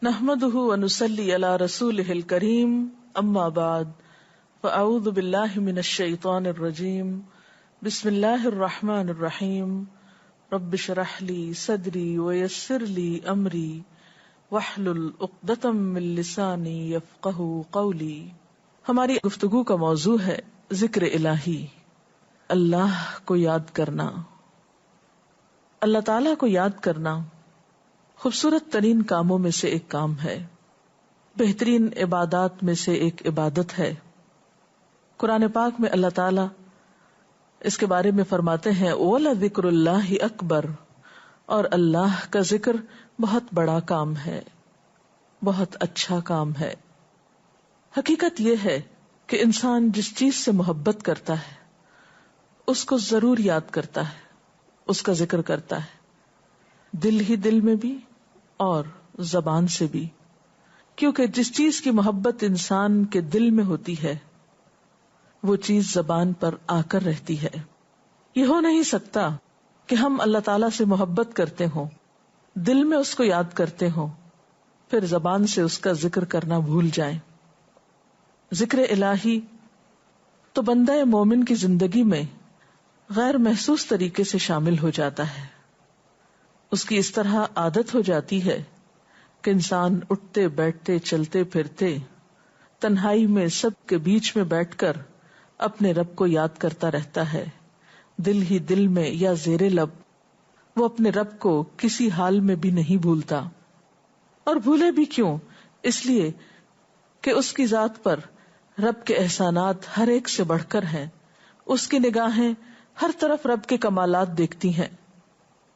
نحمده ونصلي على رسوله الكريم اما بعد فاعوذ بالله من الشيطان الرجيم بسم الله الرحمن الرحيم رب اشرح لي صدري ويسر لي امري واحلل عقدة من لساني يفقهوا قولي. ہماری گفتگو کا موضوع ہے ذکر الہی، اللہ کو یاد کرنا. اللہ تعالیٰ کو یاد کرنا خوبصورت ترین کاموں میں سے ایک کام ہے، بہترین عبادات میں سے ایک عبادت ہے. قرآن پاک میں اللہ تعالیٰ اس کے بارے میں فرماتے ہیں وَلَذِكْرُ اللَّهِ أَكْبَرُ، اور اللہ کا ذکر بہت بڑا کام ہے، بہت اچھا کام ہے. حقیقت یہ ہے کہ انسان جس چیز سے محبت کرتا ہے اس کو ضرور یاد کرتا ہے، اس کا ذکر کرتا ہے، دل ہی دل میں بھی اور زبان سے بھی. کیونکہ جس چیز کی محبت انسان کے دل میں ہوتی ہے وہ چیز زبان پر آ کر رہتی ہے. یہ ہو نہیں سکتا کہ ہم اللہ تعالیٰ سے محبت کرتے ہوں، دل میں اس کو یاد کرتے ہوں، پھر زبان سے اس کا ذکر کرنا بھول جائیں. ذکر الہی تو بندہ مومن کی زندگی میں غیر محسوس طریقے سے شامل ہو جاتا ہے. اس کی اس طرح عادت ہو جاتی ہے کہ انسان اٹھتے بیٹھتے چلتے پھرتے تنہائی میں سب کے بیچ میں بیٹھ کر اپنے رب کو یاد کرتا رہتا ہے. دل ہی دل میں یا زیر لب وہ اپنے رب کو کسی حال میں بھی نہیں بھولتا. اور بھولے بھی کیوں؟ اس لیے کہ اس کی ذات پر رب کے احسانات ہر ایک سے بڑھ کر ہیں. اس کی نگاہیں ہر طرف رب کے کمالات دیکھتی ہیں.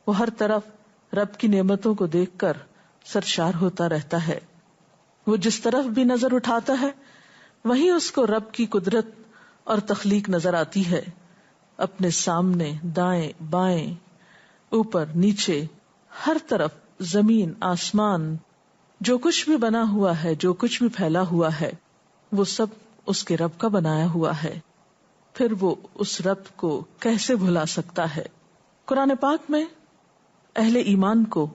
وہ ہر طرف رب کی نعمتوں کو دیکھ کر سرشار ہوتا رہتا ہے. وہ جس طرف بھی نظر اٹھاتا ہے وہیں اس کو رب کی قدرت اور تخلیق نظر آتی ہے. اپنے سامنے، دائیں بائیں، اوپر نیچے، ہر طرف زمین آسمان، جو کچھ بھی بنا ہوا ہے، جو کچھ بھی پھیلا ہوا ہے، وہ سب اس کے رب کا بنایا ہوا ہے. پھر وہ اس رب کو کیسے بھلا سکتا ہے؟ قرآن پاک میں اہل ایمان کو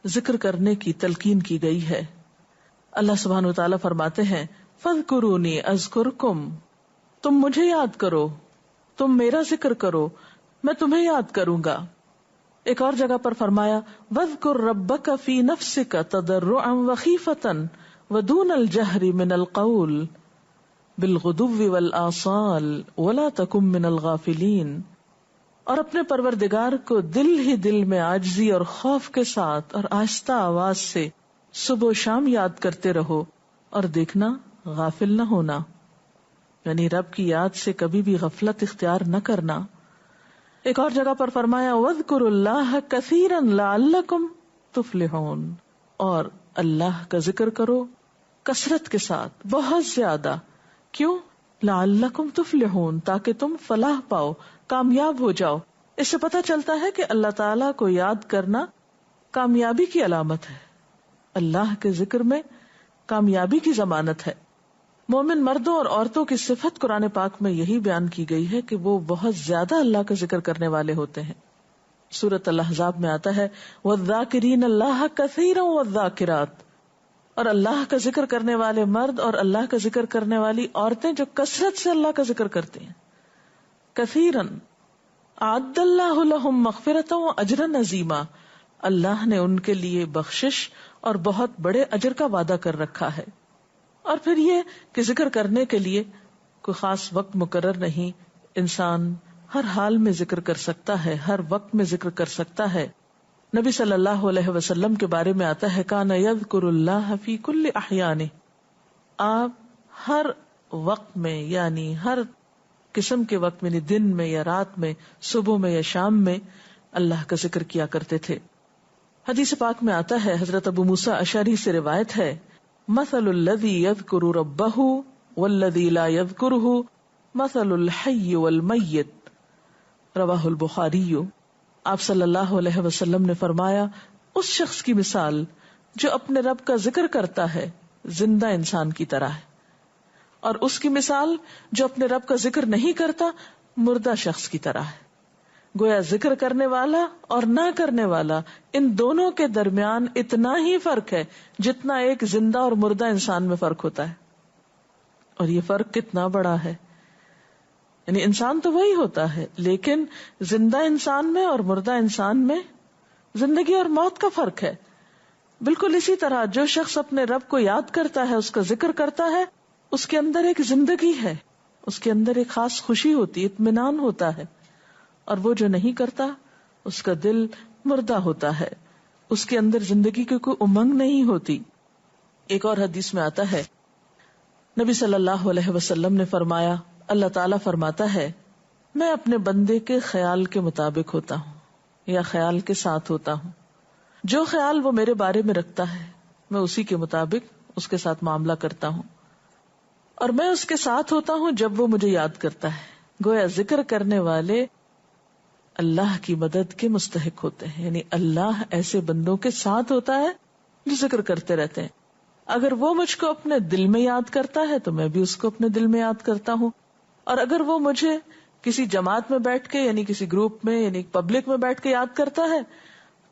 ذکر کرنے کی تلقین کی گئی ہے. اللہ سبحانہ و تعالیٰ فرماتے ہیں فَاذْكُرُونِي أَذْكُرْكُمْ، تم مجھے یاد کرو، تم میرا ذکر کرو، میں تمہیں یاد کروں گا. ایک اور جگہ پر فرمایا وَاذْكُرْ رَبَّكَ فِي نَفْسِكَ تَضَرُّعًا وَخِيفَةً وَدُونَ الْجَهْرِ مِنَ الْقَوْلِ بِالْغُدُوِّ وَالْآصَالِ وَلَا تَكُن مِّنَ الْغَافِلِينَ، اور اپنے پروردگار کو دل ہی دل میں عاجزی اور خوف کے ساتھ اور آہستہ آواز سے صبح و شام یاد کرتے رہو اور دیکھنا غافل نہ ہونا. یعنی رب کی یاد سے کبھی بھی غفلت اختیار نہ کرنا. ایک اور جگہ پر فرمایا وَاذْكُرُوا اللَّهَ كَثِيرًا لَعَلَّكُمْ تُفْلِحُونَ، اور اللہ کا ذکر کرو کثرت کے ساتھ، بہت زیادہ. کیوں؟ لعلکم تفلحون، تاکہ تم فلاح پاؤ، کامیاب ہو جاؤ. اس سے پتہ چلتا ہے کہ اللہ تعالیٰ کو یاد کرنا کامیابی کی علامت ہے، اللہ کے ذکر میں کامیابی کی ضمانت ہے. مومن مردوں اور عورتوں کی صفت قرآن پاک میں یہی بیان کی گئی ہے کہ وہ بہت زیادہ اللہ کا ذکر کرنے والے ہوتے ہیں. سورۃ الاحزاب میں آتا ہے وَالذَّاكِرِينَ اللَّهَ كَثِيرًا وَالذَّاكِرَاتِ، اور اللہ کا ذکر کرنے والے مرد اور اللہ کا ذکر کرنے والی عورتیں جو کثرت سے اللہ کا ذکر کرتے ہیں. کثیرن اعد اللہ لہم مغفرۃ واجرا عظیما، اللہ نے ان کے لیے بخشش اور بہت بڑے اجر کا وعدہ کر رکھا ہے. اور پھر یہ کہ ذکر کرنے کے لیے کوئی خاص وقت مقرر نہیں، انسان ہر حال میں ذکر کر سکتا ہے، ہر وقت میں ذکر کر سکتا ہے. نبی صلی اللہ علیہ وسلم کے بارے میں آتا ہے کان یذکر اللہ فی کل احیانہ، آپ ہر وقت میں، یعنی ہر قسم کے وقت میں، دن میں یا رات میں، صبح میں یا شام میں اللہ کا ذکر کیا کرتے تھے. حدیث پاک میں آتا ہے، حضرت ابو موسیٰ اشعری سے روایت ہے مثل الذی یذکر ربہ والذی لا یذکرہ مثل الحی والمیت، رواہ البخاری. آپ صلی اللہ علیہ وسلم نے فرمایا اس شخص کی مثال جو اپنے رب کا ذکر کرتا ہے زندہ انسان کی طرح ہے، اور اس کی مثال جو اپنے رب کا ذکر نہیں کرتا مردہ شخص کی طرح ہے. گویا ذکر کرنے والا اور نہ کرنے والا ان دونوں کے درمیان اتنا ہی فرق ہے جتنا ایک زندہ اور مردہ انسان میں فرق ہوتا ہے. اور یہ فرق کتنا بڑا ہے. یعنی انسان تو وہی ہوتا ہے، لیکن زندہ انسان میں اور مردہ انسان میں زندگی اور موت کا فرق ہے. بالکل اسی طرح جو شخص اپنے رب کو یاد کرتا ہے، اس کا ذکر کرتا ہے، اس کے اندر ایک زندگی ہے، اس کے اندر ایک خاص خوشی ہوتی، اطمینان ہوتا ہے. اور وہ جو نہیں کرتا اس کا دل مردہ ہوتا ہے، اس کے اندر زندگی کی کوئی امنگ نہیں ہوتی. ایک اور حدیث میں آتا ہے، نبی صلی اللہ علیہ وسلم نے فرمایا، اللہ تعالیٰ فرماتا ہے میں اپنے بندے کے خیال کے مطابق ہوتا ہوں یا خیال کے ساتھ ہوتا ہوں. جو خیال وہ میرے بارے میں رکھتا ہے میں اسی کے مطابق اس کے ساتھ معاملہ کرتا ہوں، اور میں اس کے ساتھ ہوتا ہوں جب وہ مجھے یاد کرتا ہے. گویا ذکر کرنے والے اللہ کی مدد کے مستحق ہوتے ہیں. یعنی اللہ ایسے بندوں کے ساتھ ہوتا ہے جو ذکر کرتے رہتے ہیں. اگر وہ مجھ کو اپنے دل میں یاد کرتا ہے تو میں بھی اس کو اپنے دل میں یاد کرتا ہوں، اور اگر وہ مجھے کسی جماعت میں بیٹھ کے یعنی کسی گروپ میں یعنی پبلک میں بیٹھ کے یاد کرتا ہے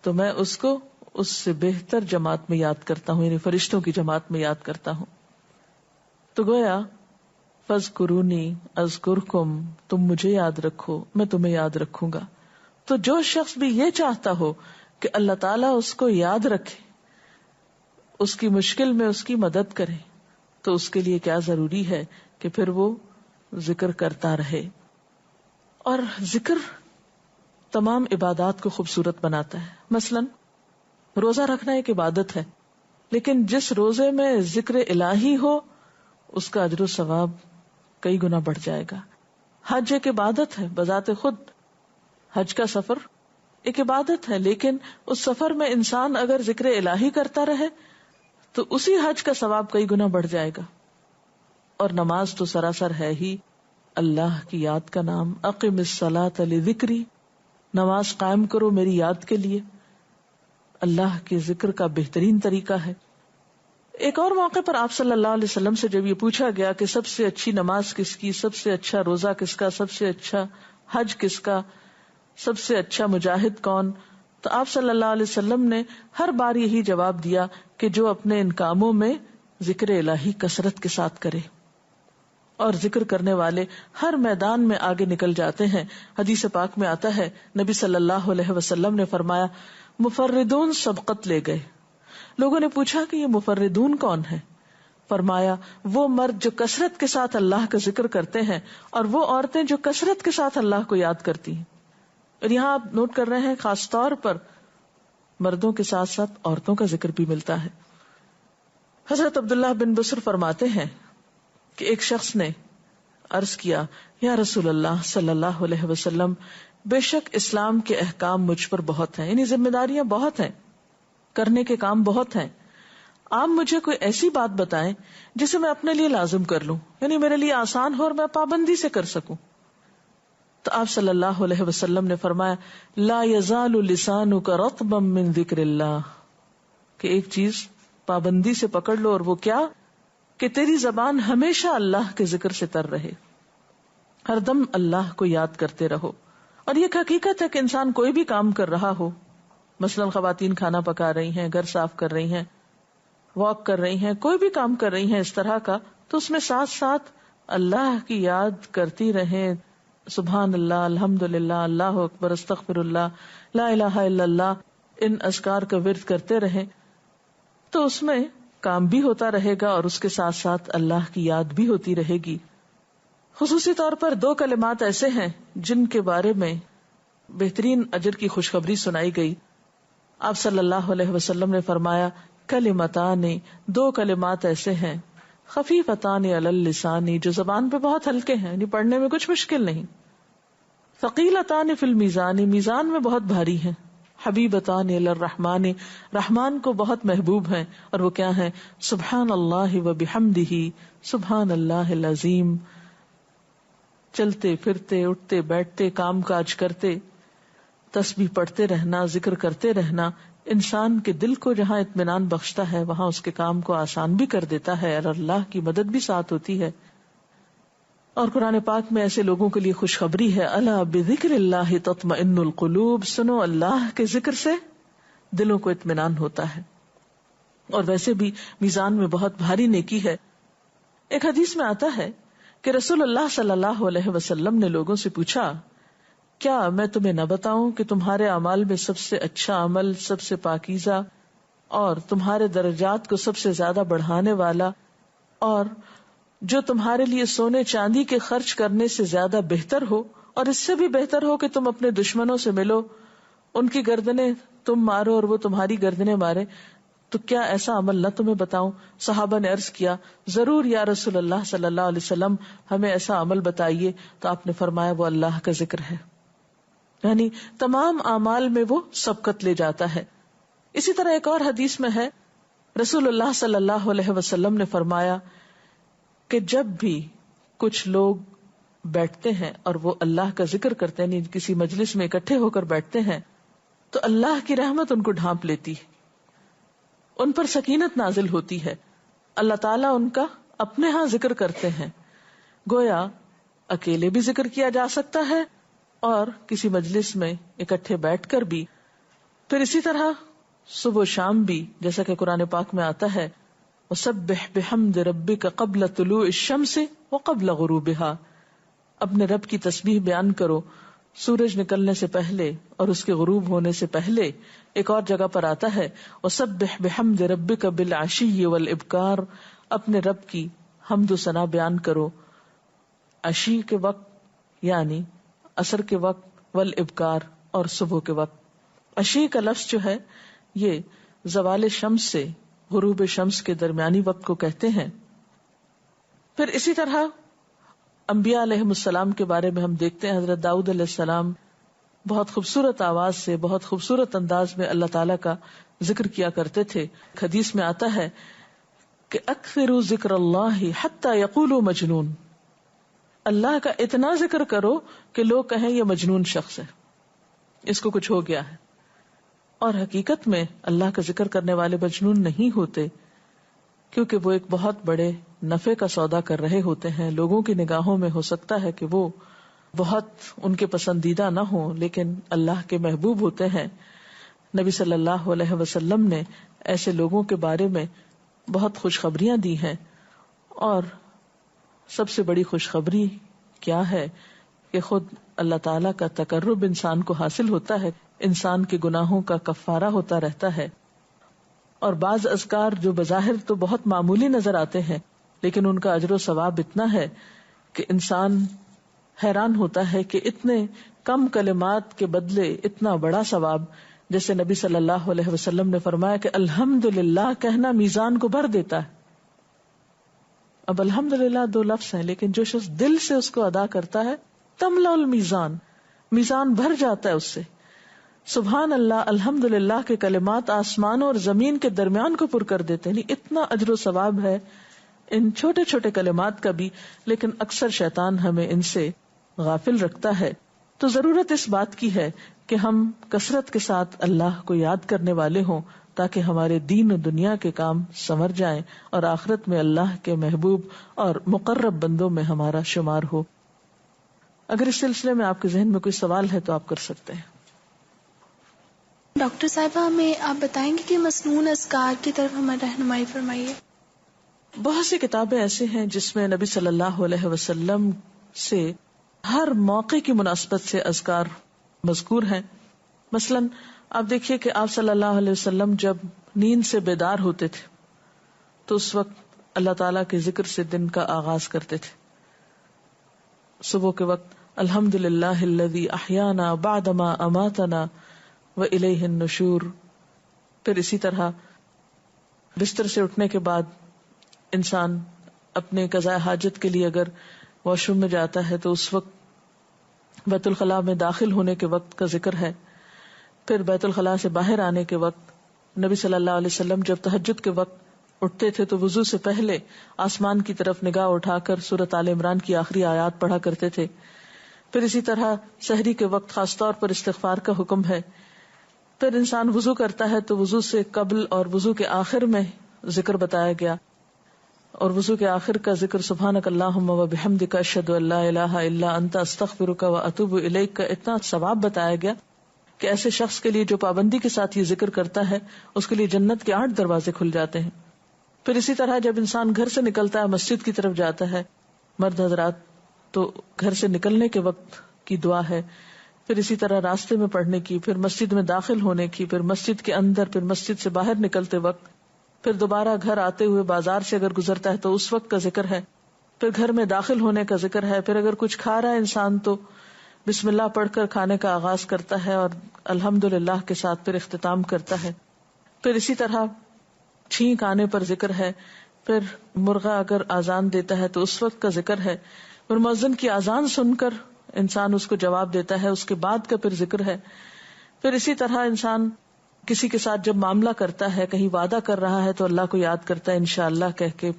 تو میں اس کو اس سے بہتر جماعت میں یاد کرتا ہوں، یعنی فرشتوں کی جماعت میں یاد کرتا ہوں. تو گویا فاذکرونی اذکرکم، تم مجھے یاد رکھو میں تمہیں یاد رکھوں گا. تو جو شخص بھی یہ چاہتا ہو کہ اللہ تعالیٰ اس کو یاد رکھے، اس کی مشکل میں اس کی مدد کرے، تو اس کے لیے کیا ضروری ہے کہ پھر وہ ذکر کرتا رہے. اور ذکر تمام عبادات کو خوبصورت بناتا ہے. مثلا روزہ رکھنا ایک عبادت ہے، لیکن جس روزے میں ذکر الہی ہو اس کا اجر و ثواب کئی گنا بڑھ جائے گا. حج ایک عبادت ہے بذات خود، حج کا سفر ایک عبادت ہے، لیکن اس سفر میں انسان اگر ذکر الہی کرتا رہے تو اسی حج کا ثواب کئی گنا بڑھ جائے گا. اور نماز تو سراسر ہے ہی اللہ کی یاد کا نام. اقم الصلاۃ لذکری، نماز قائم کرو میری یاد کے لیے. اللہ کے ذکر کا بہترین طریقہ ہے. ایک اور موقع پر آپ صلی اللہ علیہ وسلم سے جب یہ پوچھا گیا کہ سب سے اچھی نماز کس کی، سب سے اچھا روزہ کس کا، سب سے اچھا حج کس کا، سب سے اچھا مجاہد کون، تو آپ صلی اللہ علیہ وسلم نے ہر بار یہی جواب دیا کہ جو اپنے ان کاموں میں ذکر الہی کثرت کے ساتھ کرے. اور ذکر کرنے والے ہر میدان میں آگے نکل جاتے ہیں. حدیث پاک میں آتا ہے نبی صلی اللہ علیہ وسلم نے فرمایا مفردون سبقت لے گئے. لوگوں نے پوچھا کہ یہ مفردون کون ہے؟ فرمایا وہ مرد جو کثرت کے ساتھ اللہ کا ذکر کرتے ہیں اور وہ عورتیں جو کثرت کے ساتھ اللہ کو یاد کرتی ہیں. اور یہاں آپ نوٹ کر رہے ہیں خاص طور پر مردوں کے ساتھ ساتھ عورتوں کا ذکر بھی ملتا ہے. حضرت عبداللہ بن بصر فرماتے ہیں کہ ایک شخص نے عرض کیا یا رسول اللہ صلی اللہ علیہ وسلم، بے شک اسلام کے احکام مجھ پر بہت ہیں، یعنی ذمہ داریاں بہت ہیں، کرنے کے کام بہت ہیں. آپ مجھے کوئی ایسی بات بتائیں جسے میں اپنے لیے لازم کر لوں، یعنی میرے لیے آسان ہو اور میں پابندی سے کر سکوں. تو آپ صلی اللہ علیہ وسلم نے فرمایا لا یزال لسانک رطبا من ذکر اللہ، کہ ایک چیز پابندی سے پکڑ لو، اور وہ کیا کہ تیری زبان ہمیشہ اللہ کے ذکر سے تر رہے، ہر دم اللہ کو یاد کرتے رہو. اور یہ حقیقت ہے کہ انسان کوئی بھی کام کر رہا ہو، مثلا خواتین کھانا پکا رہی ہیں، گھر صاف کر رہی ہیں، واک کر رہی ہیں، کوئی بھی کام کر رہی ہیں اس طرح کا، تو اس میں ساتھ ساتھ اللہ کی یاد کرتی رہیں. سبحان اللہ، الحمدللہ، اللہ اکبر، استغفر اللہ، لا الہ الا اللہ، ان اذکار کا ورد کرتے رہیں، تو اس میں کام بھی ہوتا رہے گا اور اس کے ساتھ ساتھ اللہ کی یاد بھی ہوتی رہے گی. خصوصی طور پر 2 کلمات ایسے ہیں جن کے بارے میں بہترین اجر کی خوشخبری سنائی گئی. آپ صلی اللہ علیہ وسلم نے فرمایا کلمتان، 2 کلمات ایسے ہیں خفیفتان علی اللسان، جو زبان پہ بہت ہلکے ہیں، یعنی پڑھنے میں کچھ مشکل نہیں. ثقیلتان فی المیزان، میزان میں بہت بھاری ہیں. حبیبتان الی الرحمن، رحمان کو بہت محبوب ہیں، اور وہ کیا ہیں؟ سبحان اللہ و بحمدہ، سبحان اللہ العظیم. چلتے پھرتے، اٹھتے بیٹھتے، کام کاج کرتے، تسبیح پڑھتے رہنا، ذکر کرتے رہنا انسان کے دل کو جہاں اطمینان بخشتا ہے وہاں اس کے کام کو آسان بھی کر دیتا ہے اور اللہ کی مدد بھی ساتھ ہوتی ہے. اور قرآن پاک میں ایسے لوگوں کے لیے خوشخبری ہے، الا بذکر اللہ تطمئن القلوب، سنو اللہ کے ذکر سے دلوں کو اطمینان ہوتا ہے. اور ویسے بھی میزان میں بہت بھاری نیکی ہے. ایک حدیث میں آتا ہے کہ رسول اللہ صلی اللہ علیہ وسلم نے لوگوں سے پوچھا، کیا میں تمہیں نہ بتاؤں کہ تمہارے اعمال میں سب سے اچھا عمل، سب سے پاکیزہ اور تمہارے درجات کو سب سے زیادہ بڑھانے والا، اور جو تمہارے لیے سونے چاندی کے خرچ کرنے سے زیادہ بہتر ہو، اور اس سے بھی بہتر ہو کہ تم اپنے دشمنوں سے ملو، ان کی گردنیں تم مارو اور وہ تمہاری گردنیں مارے، تو کیا ایسا عمل نہ تمہیں بتاؤں؟ صحابہ نے عرض کیا، ضرور یا رسول اللہ صلی اللہ علیہ وسلم، ہمیں ایسا عمل بتائیے. تو آپ نے فرمایا وہ اللہ کا ذکر ہے، یعنی تمام اعمال میں وہ سبقت لے جاتا ہے. اسی طرح ایک اور حدیث میں ہے، رسول اللہ صلی اللہ علیہ وسلم نے فرمایا کہ جب بھی کچھ لوگ بیٹھتے ہیں اور وہ اللہ کا ذکر کرتے ہیں، یعنی کسی مجلس میں اکٹھے ہو کر بیٹھتے ہیں، تو اللہ کی رحمت ان کو ڈھانپ لیتی ہے، ان پر سکینت نازل ہوتی ہے. اللہ تعالیٰ ان کا اپنے ہاں ذکر کرتے ہیں. گویا اکیلے بھی ذکر کیا جا سکتا ہے اور کسی مجلس میں اکٹھے بیٹھ کر بھی. پھر اسی طرح صبح و شام بھی، جیسا کہ قرآن پاک میں آتا ہے، وَسَبِّحْ بِحَمْدِ رَبِّكَ قَبْلَ طُلُوعِ الشَّمْسِ وَقَبْلَ غُرُوبِهَا، اپنے رب کی تسبیح بیان کرو سورج نکلنے سے پہلے اور اس کے غروب ہونے سے پہلے. ایک اور جگہ پر آتا ہے وَسَبِّحْ بِحَمْدِ رَبِّكَ بِالْعَشِيِّ وَالْإِبْكَارِ، اپنے رب کی حمد و ثنا بیان کرو عشی کے وقت یعنی عصر کے وقت، والابکار اور صبح کے وقت. عشی کا لفظ جو ہے یہ زوال شمس سے غروب شمس کے درمیانی وقت کو کہتے ہیں. پھر اسی طرح انبیاء علیہ السلام کے بارے میں ہم دیکھتے ہیں، حضرت داؤد علیہ السلام بہت خوبصورت آواز سے، بہت خوبصورت انداز میں اللہ تعالیٰ کا ذکر کیا کرتے تھے. حدیث میں آتا ہے کہ اکثروا ذکر اللہ حتی یقولوا مجنون، اللہ کا اتنا ذکر کرو کہ لوگ کہیں یہ مجنون شخص ہے، اس کو کچھ ہو گیا ہے. اور حقیقت میں اللہ کا ذکر کرنے والے مجنون نہیں ہوتے، کیونکہ وہ ایک بہت بڑے نفع کا سودا کر رہے ہوتے ہیں. لوگوں کی نگاہوں میں ہو سکتا ہے کہ وہ بہت ان کے پسندیدہ نہ ہوں، لیکن اللہ کے محبوب ہوتے ہیں. نبی صلی اللہ علیہ وسلم نے ایسے لوگوں کے بارے میں بہت خوشخبریاں دی ہیں. اور سب سے بڑی خوشخبری کیا ہے کہ خود اللہ تعالیٰ کا تقرب انسان کو حاصل ہوتا ہے، انسان کے گناہوں کا کفارہ ہوتا رہتا ہے. اور بعض اذکار جو بظاہر تو بہت معمولی نظر آتے ہیں، لیکن ان کا اجر و ثواب اتنا ہے کہ انسان حیران ہوتا ہے کہ اتنے کم کلمات کے بدلے اتنا بڑا ثواب. جیسے نبی صلی اللہ علیہ وسلم نے فرمایا کہ الحمدللہ کہنا میزان کو بھر دیتا ہے. اب الحمدللہ دو لفظ ہیں، لیکن جو شخص دل سے اس کو ادا کرتا ہے تملا المیزان، میزان بھر جاتا ہے اس سے. سبحان اللہ، الحمدللہ کے کلمات آسمان اور زمین کے درمیان کو پر کر دیتے ہیں. اتنا اجر و ثواب ہے ان چھوٹے چھوٹے کلمات کا بھی، لیکن اکثر شیطان ہمیں ان سے غافل رکھتا ہے. تو ضرورت اس بات کی ہے کہ ہم کثرت کے ساتھ اللہ کو یاد کرنے والے ہوں، تاکہ ہمارے دین و دنیا کے کام سنور جائیں اور آخرت میں اللہ کے محبوب اور مقرب بندوں میں ہمارا شمار ہو. اگر اس سلسلے میں آپ کے ذہن میں کوئی سوال ہے تو آپ کر سکتے ہیں. ڈاکٹر صاحبہ، ہمیں آپ بتائیں گے کہ مسنون اذکار کی طرف ہمیں رہنمائی فرمائیے. بہت سی کتابیں ایسے ہیں جس میں نبی صلی اللہ علیہ وسلم سے ہر موقع کی مناسبت سے اذکار مذکور ہیں. مثلا آپ دیکھیے کہ آپ صلی اللہ علیہ وسلم جب نیند سے بیدار ہوتے تھے تو اس وقت اللہ تعالیٰ کے ذکر سے دن کا آغاز کرتے تھے. صبح کے وقت الحمدللہ الذی احیانا بعدما اماتنا وإلیہ النشور. پھر اسی طرح بستر سے اٹھنے کے بعد انسان اپنے قضاء حاجت کے لیے اگر واش روم میں جاتا ہے تو اس وقت بیت الخلاء میں داخل ہونے کے وقت کا ذکر ہے. پھر بیت الخلاء سے باہر آنے کے وقت نبی صلی اللہ علیہ وسلم جب تہجد کے وقت اٹھتے تھے تو وضو سے پہلے آسمان کی طرف نگاہ اٹھا کر سورۃ آل عمران کی آخری آیات پڑھا کرتے تھے. پھر اسی طرح سحری کے وقت خاص طور پر استغفار کا حکم ہے. پھر انسان وضو کرتا ہے تو وضو سے قبل اور وضو کے آخر میں ذکر بتایا گیا. اور وضو کے آخر کا ذکر سبحانک اللہم و بحمدک اشہد ان لا الہ الا انت استغفرک و اتوب الیک کا اتنا ثواب بتایا گیا کہ ایسے شخص کے لیے جو پابندی کے ساتھ یہ ذکر کرتا ہے اس کے لیے جنت کے 8 دروازے کھل جاتے ہیں. پھر اسی طرح جب انسان گھر سے نکلتا ہے مسجد کی طرف جاتا ہے مرد حضرات تو گھر سے نکلنے کے وقت کی دعا ہے, پھر اسی طرح راستے میں پڑھنے کی, پھر مسجد میں داخل ہونے کی, پھر مسجد کے اندر, پھر مسجد سے باہر نکلتے وقت, پھر دوبارہ گھر آتے ہوئے بازار سے اگر گزرتا ہے تو اس وقت کا ذکر ہے, پھر گھر میں داخل ہونے کا ذکر ہے, پھر اگر کچھ کھا رہا ہے انسان تو بسم اللہ پڑھ کر کھانے کا آغاز کرتا ہے اور الحمدللہ کے ساتھ پھر اختتام کرتا ہے. پھر اسی طرح چھینک آنے پر ذکر ہے, پھر مرغا اگر آزان دیتا ہے تو اس وقت کا ذکر ہے, پھر مؤذن کی آزان سن کر انسان اس کو جواب دیتا ہے, اس کے بعد کا پھر ذکر ہے. پھر اسی طرح انسان کسی کے ساتھ جب معاملہ کرتا ہے, کہیں وعدہ کر رہا ہے تو اللہ کو یاد کرتا ہے انشاءاللہ کہہ کے.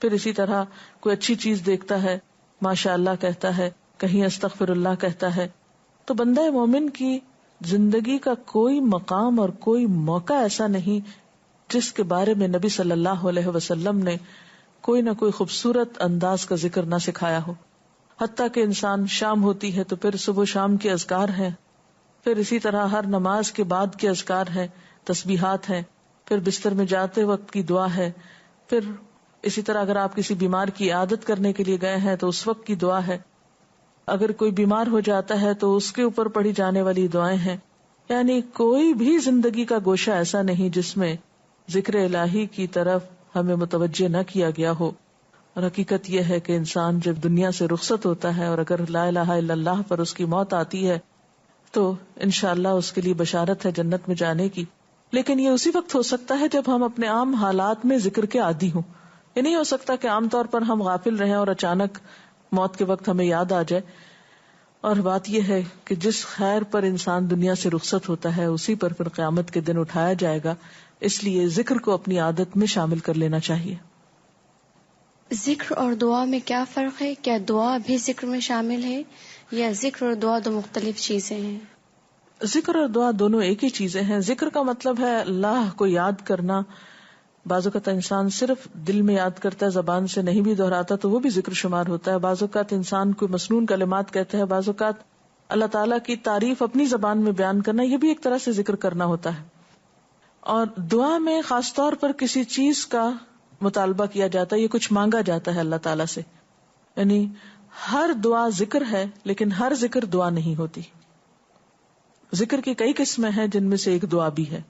پھر اسی طرح کوئی اچھی چیز دیکھتا ہے ماشاء اللہ کہتا ہے, کہیں استغفر اللہ کہتا ہے. تو بندہ مومن کی زندگی کا کوئی مقام اور کوئی موقع ایسا نہیں جس کے بارے میں نبی صلی اللہ علیہ وسلم نے کوئی نہ کوئی خوبصورت انداز کا ذکر نہ سکھایا ہو. حتیٰ کہ انسان شام ہوتی ہے تو پھر صبح شام کے اذکار ہیں, پھر اسی طرح ہر نماز کے بعد کے اذکار ہیں, تسبیحات ہیں, پھر بستر میں جاتے وقت کی دعا ہے, پھر اسی طرح اگر آپ کسی بیمار کی عیادت کرنے کے لیے گئے ہیں تو اس وقت کی دعا ہے, اگر کوئی بیمار ہو جاتا ہے تو اس کے اوپر پڑھی جانے والی دعائیں ہیں. یعنی کوئی بھی زندگی کا گوشہ ایسا نہیں جس میں ذکر الہی کی طرف ہمیں متوجہ نہ کیا گیا ہو. اور حقیقت یہ ہے کہ انسان جب دنیا سے رخصت ہوتا ہے اور اگر لا الہ الا اللہ پر اس کی موت آتی ہے تو انشاءاللہ اس کے لیے بشارت ہے جنت میں جانے کی. لیکن یہ اسی وقت ہو سکتا ہے جب ہم اپنے عام حالات میں ذکر کے عادی ہوں. یہ نہیں ہو سکتا کہ عام طور پر ہم غافل رہیں اور اچانک موت کے وقت ہمیں یاد آ جائے. اور بات یہ ہے کہ جس خیر پر انسان دنیا سے رخصت ہوتا ہے اسی پر پھر قیامت کے دن اٹھایا جائے گا. اس لیے ذکر کو اپنی عادت میں شامل کر لینا چاہیے. ذکر اور دعا میں کیا فرق ہے؟ کیا دعا بھی ذکر میں شامل ہے یا ذکر اور دعا دو مختلف چیزیں ہیں؟ ذکر اور دعا دونوں ایک ہی چیزیں ہیں. ذکر کا مطلب ہے اللہ کو یاد کرنا. بعض اوقات انسان صرف دل میں یاد کرتا ہے, زبان سے نہیں بھی دہراتا تو وہ بھی ذکر شمار ہوتا ہے. بعض اوقات انسان کوئی مسنون کلمات کہتا ہے, بعض اوقات اللہ تعالیٰ کی تعریف اپنی زبان میں بیان کرنا, یہ بھی ایک طرح سے ذکر کرنا ہوتا ہے. اور دعا میں خاص طور پر کسی چیز کا مطالبہ کیا جاتا ہے, یہ کچھ مانگا جاتا ہے اللہ تعالیٰ سے. یعنی ہر دعا ذکر ہے لیکن ہر ذکر دعا نہیں ہوتی. ذکر کی کئی قسمیں ہیں جن میں سے ایک دعا بھی ہے.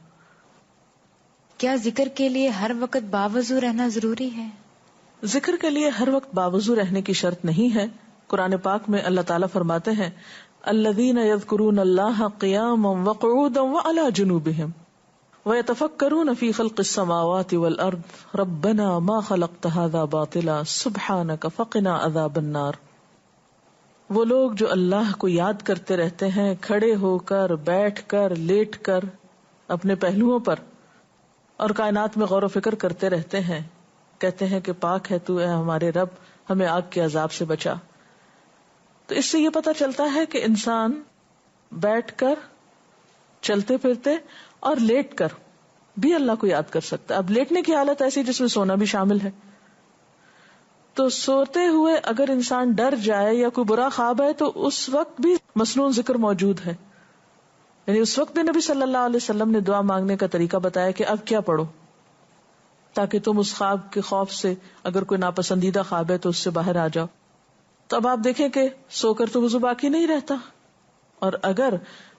کیا ذکر کے لیے ہر وقت باوضو رہنا ضروری ہے؟ ذکر کے لیے ہر وقت باوضو رہنے کی شرط نہیں ہے. قرآن پاک میں اللہ تعالیٰ فرماتے ہیں الذین یذکرون اللہ قیاما وقعودا وعلی جنوبہم وَيَتَفَكَّرُونَ فِي خَلْقِ السَّمَاوَاتِ وَالْأَرْضِ رَبَّنَا مَا خَلَقْتَ هَذَا بَاطِلًا سُبْحَانَكَ فَقِنَا عَذَابَ النَّارِ. وہ لوگ جو اللہ کو یاد کرتے رہتے ہیں کھڑے ہو کر, بیٹھ کر, لیٹ کر, اپنے پہلوؤں پر, اور کائنات میں غور و فکر کرتے رہتے ہیں, کہتے ہیں کہ پاک ہے تو اے ہمارے رب, ہمیں آگ کے عذاب سے بچا. تو اس سے یہ پتہ چلتا ہے کہ انسان بیٹھ کر, چلتے پھرتے اور لیٹ کر بھی اللہ کو یاد کر سکتا ہے. اب لیٹنے کی حالت ایسی جس میں سونا بھی شامل ہے. تو سوتے ہوئے اگر انسان ڈر جائے یا کوئی برا خواب ہے تو اس وقت بھی مسنون ذکر موجود ہے. یعنی اس وقت بھی نبی صلی اللہ علیہ وسلم نے دعا مانگنے کا طریقہ بتایا کہ اب کیا پڑھو, تاکہ تم اس خواب کے خوف سے, اگر کوئی ناپسندیدہ خواب ہے تو اس سے باہر آ جاؤ. تو اب آپ دیکھیں کہ سو کر تو وضو باقی نہیں رہتا, اور اگر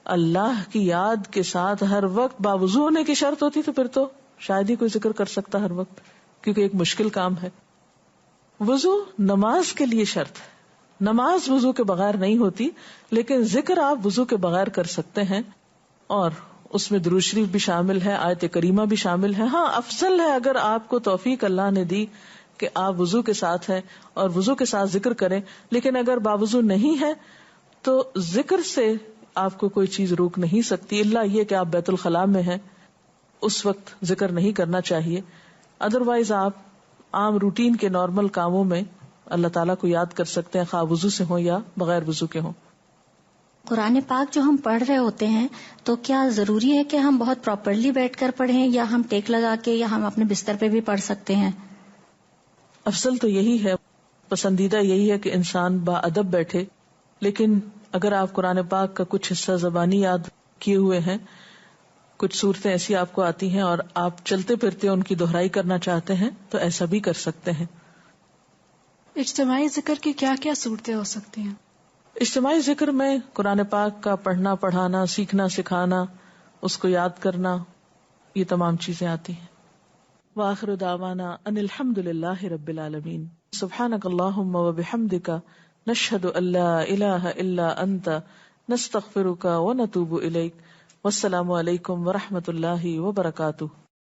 اللہ کی یاد کے ساتھ ہر وقت باوضو ہونے کی شرط ہوتی تو پھر تو شاید ہی کوئی ذکر کر سکتا ہر وقت, کیونکہ ایک مشکل کام ہے. وضو نماز کے لیے شرط ہے. نماز وضو کے بغیر نہیں ہوتی, لیکن ذکر آپ وضو کے بغیر کر سکتے ہیں, اور اس میں درود شریف بھی شامل ہے, آیت کریمہ بھی شامل ہے. ہاں افضل ہے اگر آپ کو توفیق اللہ نے دی کہ آپ وضو کے ساتھ ہیں اور وضو کے ساتھ ذکر کریں, لیکن اگر باوضو نہیں ہے تو ذکر سے آپ کو کوئی چیز روک نہیں سکتی, الا یہ کہ آپ بیت الخلاء میں ہیں, اس وقت ذکر نہیں کرنا چاہیے. ادروائز آپ عام روٹین کے نارمل کاموں میں اللہ تعالیٰ کو یاد کر سکتے ہیں, خواہ وضو سے ہوں یا بغیر وضو کے ہوں. قرآن پاک جو ہم پڑھ رہے ہوتے ہیں تو کیا ضروری ہے کہ ہم بہت پراپرلی بیٹھ کر پڑھیں, یا ہم ٹیک لگا کے, یا ہم اپنے بستر پہ بھی پڑھ سکتے ہیں؟ افضل تو یہی ہے، پسندیدہ یہی ہے کہ انسان با ادب بیٹھے، لیکن اگر آپ قرآن پاک کا کچھ حصہ زبانی یاد کیے ہوئے ہیں، کچھ صورتیں ایسی آپ کو آتی ہیں اور آپ چلتے پھرتے ان کی دہرائی کرنا چاہتے ہیں تو ایسا بھی کر سکتے ہیں۔ اجتماعی ذکر کی کیا کیا صورتیں ہو سکتی ہیں؟ اجتماعی ذکر میں قرآن پاک کا پڑھنا، پڑھانا، سیکھنا، سکھانا، اس کو یاد کرنا، یہ تمام چیزیں آتی ہیں۔ وآخر دعوانا ان الحمد للہ رب العالمین، سبحانک اللہم وبحمدک، نشہد ان لا الہ الا انت، نستغفرک ونتوب الیک، والسلام علیکم ورحمۃ اللہ وبرکاتہ۔